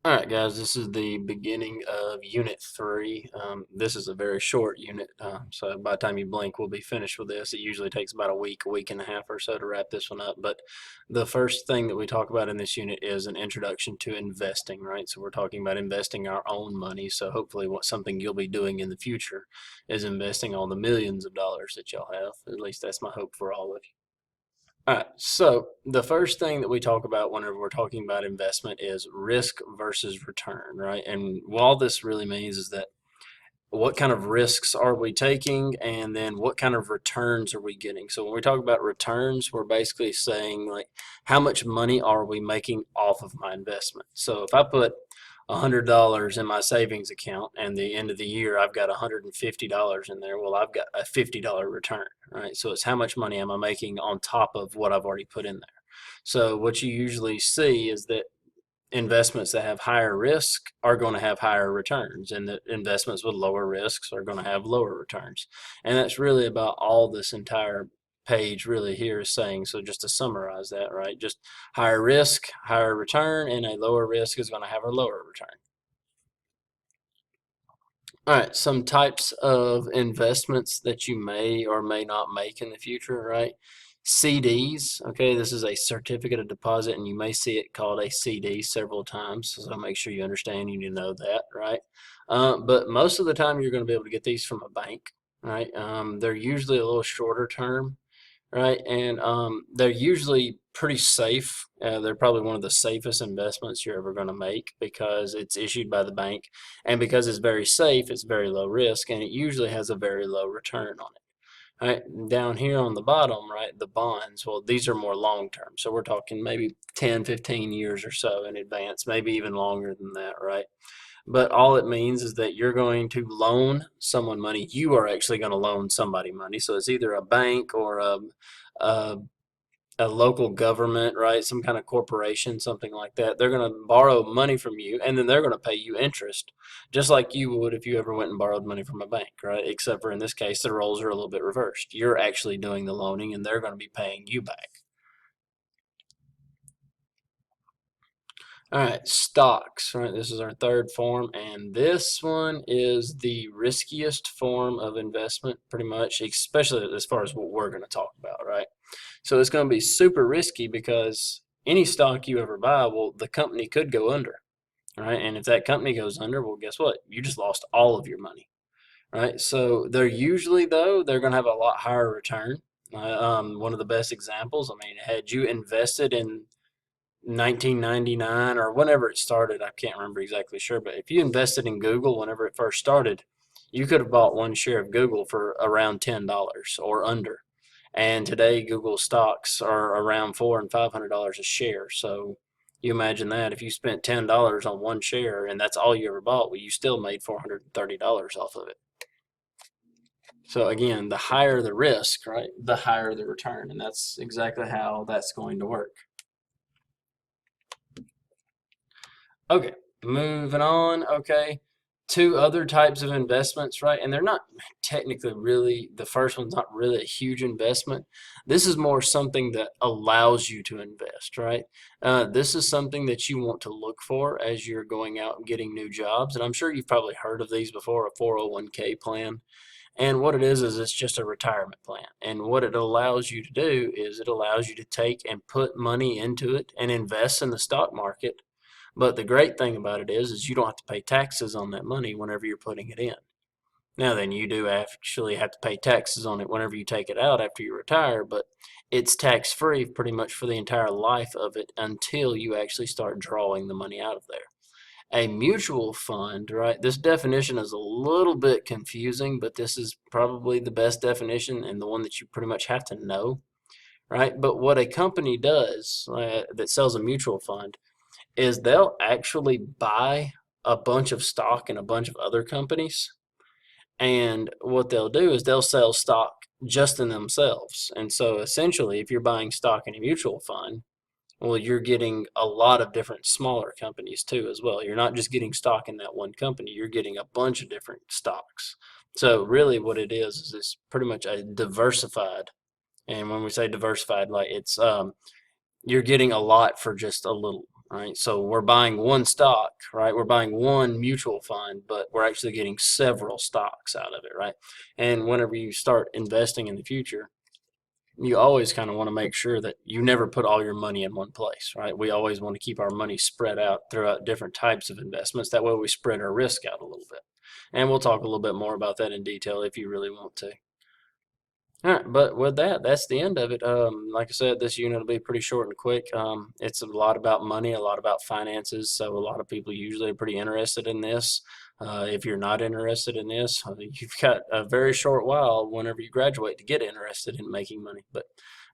Alright guys, this is the beginning of Unit 3. This is a very short unit, so by the time you blink we'll be finished with this. It usually takes about a week and a half or so to wrap this one up, but the first thing that we talk about in this unit is an introduction to investing, right? So we're talking about investing our own money, so hopefully something you'll be doing in the future is investing all the millions of dollars that y'all have. At least that's my hope for all of you. All right, so the first thing that we talk about whenever we're talking about investment is risk versus return, right? And all this really means is that what kind of risks are we taking and then what kind of returns are we getting? So when we talk about returns, we're basically saying like how much money are we making off of my investment? So if I put $100 in my savings account and the end of the year I've got $150 in there, well, I've got a $50 return, right? So it's how much money am I making on top of what I've already put in there. So what you usually see is that investments that have higher risk are going to have higher returns, and the investments with lower risks are going to have lower returns. And that's really about all this entire page really here is saying. So just to summarize that, right? Just higher risk, higher return, and a lower risk is going to have a lower return. All right, some types of investments that you may or may not make in the future, right? CDs, okay, this is a certificate of deposit, and you may see it called a CD several times, so make sure you understand, you need to know that, right? But most of the time, you're going to be able to get these from a bank, right? They're usually a little shorter term, right? And they're usually pretty safe. They're probably one of the safest investments you're ever going to make because it's issued by the bank, and because it's very safe, it's very low risk, and it usually has a very low return on it. Right, down here on the bottom, right, the bonds, well, these are more long term. So we're talking maybe 10, 15 years or so in advance, maybe even longer than that, right? But all it means is that you're going to loan someone money. You are actually going to loan somebody money. So it's either a bank or a, a local government, right? Some kind of corporation, something like that. They're going to borrow money from you and then they're going to pay you interest, just like you would if you ever went and borrowed money from a bank, right? Except for in this case, the roles are a little bit reversed. You're actually doing the loaning and they're going to be paying you back. All right, stocks, right? This is our third form, and this one is the riskiest form of investment, pretty much, especially as far as what we're going to talk about, right? So it's going to be super risky because any stock you ever buy, well, the company could go under, right? And if that company goes under, well, guess what? You just lost all of your money, right? So they're usually, though, they're going to have a lot higher return. One of the best examples, I mean, had you invested in 1999 or whenever it started, I can't remember exactly sure, but if you invested in Google whenever it first started, you could have bought one share of Google for around $10 or under. And today Google stocks are around $400 and $500 a share. So you imagine that if you spent $10 on one share and that's all you ever bought, well, you still made $430 off of it. So again, the higher the risk, right, the higher the return, and that's exactly how that's going to work. Okay, moving on. Okay, two other types of investments, right? And they're not technically really, the first one's not really a huge investment. This is more something that allows you to invest, right? This is something that you want to look for as you're going out and getting new jobs. And I'm sure you've probably heard of these before, a 401k plan. And what it is it's just a retirement plan. And what it allows you to do is it allows you to take and put money into it and invest in the stock market, but the great thing about it is you don't have to pay taxes on that money whenever you're putting it in. Now then, you do actually have to pay taxes on it whenever you take it out after you retire, but it's tax-free pretty much for the entire life of it until you actually start drawing the money out of there. A mutual fund, right? This definition is a little bit confusing, but this is probably the best definition and the one that you pretty much have to know, right? But what a company does that sells a mutual fund is they'll actually buy a bunch of stock in a bunch of other companies. And what they'll do is they'll sell stock just in themselves. And so essentially, if you're buying stock in a mutual fund, well, you're getting a lot of different smaller companies too as well. You're not just getting stock in that one company, you're getting a bunch of different stocks. So really what it is it's pretty much a diversified. And when we say diversified, like it's you're getting a lot for just a little. right? So we're buying one stock, right? We're buying one mutual fund, but we're actually getting several stocks out of it, right? And whenever you start investing in the future, you always kind of want to make sure that you never put all your money in one place, right? We always want to keep our money spread out throughout different types of investments. That way we spread our risk out a little bit. And we'll talk a little bit more about that in detail if you really want to. All right, but with that, that's the end of it. Like I said, this unit will be pretty short and quick. It's a lot about money, a lot about finances. So a lot of people usually are pretty interested in this. If you're not interested in this, you've got a very short while whenever you graduate to get interested in making money. But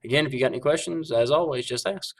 again, if you got any questions, as always, just ask.